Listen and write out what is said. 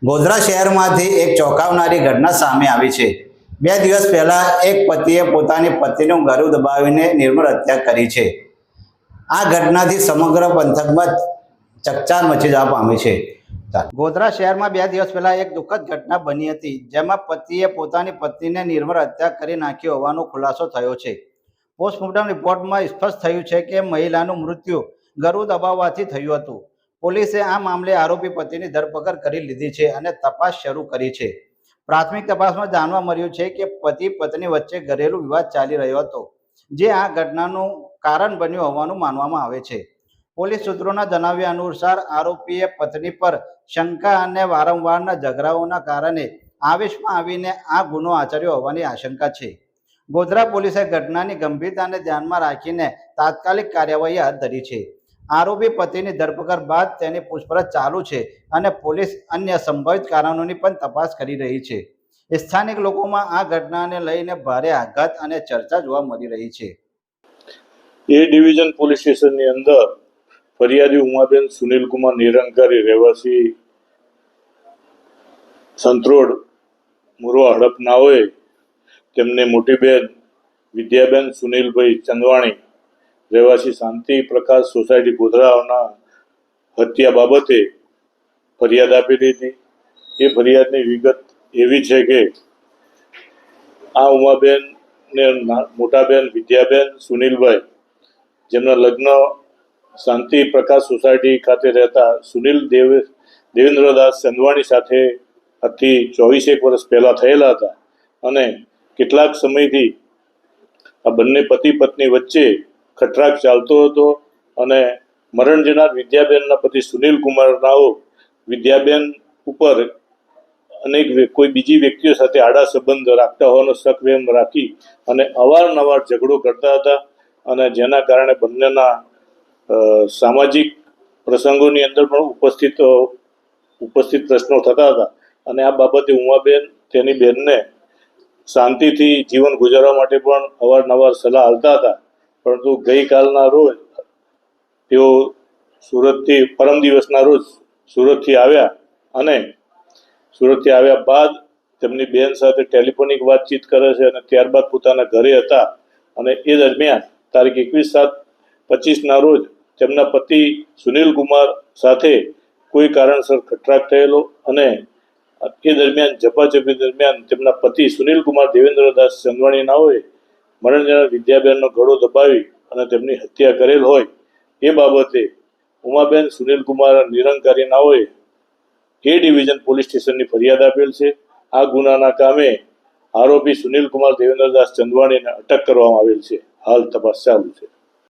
ગોધરા શહેરમાંથી એક ચોંકાવનારી ઘટના સામે આવી છે। 2 દિવસ પહેલા એક પતિએ પોતાની પત્નીનું ગળું દબાવીને નિર્મમ હત્યા કરી છે। આ ઘટનાથી સમગ્ર પંથકમાં ચકચાર મચી જવા પામી છે। ગોધરા શહેરમાં 2 દિવસ પહેલા એક દુઃખદ ઘટના બની હતી, જેમાં પતિએ પોતાની પત્નીને નિર્મમ હત્યા કરી નાખી હોવાનો ખુલાસો થયો છે। પોસ્ટમોર્ટમ રિપોર્ટમાં સ્પષ્ટ થયું છે કે મહિલાનું મૃત્યુ ગળું દબાવવાથી થયું હતું। પોલીસે આ મામલે આરોપી પતિની ધરપકડ કરી લીધી છે અને તપાસ શરૂ કરી છે। પ્રાથમિક તપાસમાં જાણવા મળ્યું છે કે પતિ પત્ની વચ્ચે ઘરેલું વિવાદ ચાલી રહ્યો હતો, જે આ ઘટનાનું કારણ બન્યું હોવાનું માનવામાં આવે છે। પોલીસ સૂત્રોના જણાવ્યા અનુસાર આરોપીએ પત્ની પર શંકા અને વારંવારના ઝઘડાઓના કારણે આવેશમાં આવીને આ ગુનો આચર્યો હોવાની આશંકા છે। ગોધરા પોલીસે ઘટનાની ગંભીરતાને ધ્યાનમાં રાખીને તાત્કાલિક કાર્યવાહી હાથ ધરી છે। આરોપી પતિની ધરપકડ બાદ તેની પૂછપરછ ચાલુ છે અને પોલીસ અન્ય સંભવિત કારણોની પણ તપાસ કરી રહી છે। સ્થાનિક લોકોમાં આ ઘટનાને લઈને ભારે આઘાત અને ચર્ચા જોવા મળી રહી છે। એ ડિવિઝન પોલીસ સ્ટેશનની અંદર ફરિયાદી ઉમાબેન સુનિલકુમાર નિરંકારી રહેવાસી સંતરોડ મુરવા હડપનાઓએ તેમને મોટી બેન વિદ્યાબેન સુનિલભાઈ ચંદવાણી રહેવાસી શાંતિ પ્રકાશ સોસાયટી ગોધરાના હત્યા બાબતે ફરિયાદ આપેલી હતી। એ ફરિયાદની વિગત એવી છે કે આ ઉમાબેન ને મોટા બેન વિદ્યાબેન સુનિલભાઈ, જેમના લગ્ન શાંતિ પ્રકાશ સોસાયટી ખાતે રહેતા સુનિલ દેવેન્દ્રદાસ ચંદવાણી સાથે આજથી 24 વર્ષ પહેલા થયેલા હતા અને કેટલાક સમયથી આ બંને પતિ પત્ની વચ્ચે ખટરાક ચાલતો હતો અને મરણ જનાર વિદ્યાબેનના પતિ સુનિલ કુમારનાઓ વિદ્યાબેન ઉપર અનેક કોઈ બીજી વ્યક્તિઓ સાથે આડા સંબંધ રાખતા હોવાનો શક વેમ રાખી અને અવારનવાર ઝઘડો કરતા હતા અને જેના કારણે બંનેના સામાજિક પ્રસંગોની અંદર પણ ઉપસ્થિત પ્રશ્નો થતા હતા અને આ બાબતે ઉમાબેન તેની બહેનને શાંતિથી જીવન ગુજારવા માટે પણ અવારનવાર સલાહ આપતા હતા। પરંતુ ગઈકાલના રોજ તેઓ પરમ દિવસના રોજ સુરતથી આવ્યા અને સુરતથી આવ્યા બાદ તેમની બેન સાથે ટેલિફોનિક વાતચીત કરે છે અને ત્યારબાદ પોતાના ઘરે હતા અને એ દરમિયાન તારીખ 21/7/25ના રોજ તેમના પતિ સુનિલ કુમાર સાથે કોઈ કારણસર ખટરાક થયેલો અને એ દરમિયાન ઝપાઝપી દરમિયાન તેમના પતિ સુનિલ કુમાર દેવેન્દ્રદાસ ચંદવાણીનાઓએ મરણ જનાર વિદ્યાબેનનો ગળો દબાવી અને તેમની હત્યા કરેલ હોય એ બાબતે ઉમાબેન સુનિલ કુમાર નિરંકારીનાઓએ એ ડિવિઝન પોલીસ સ્ટેશનની ફરિયાદ આપેલ છે। આ ગુનાના કામે આરોપી સુનિલ કુમાર દેવેન્દ્રદાસ ચંદવાણીને અટક કરવામાં આવેલ છે। હાલ તપાસ ચાલુ છે।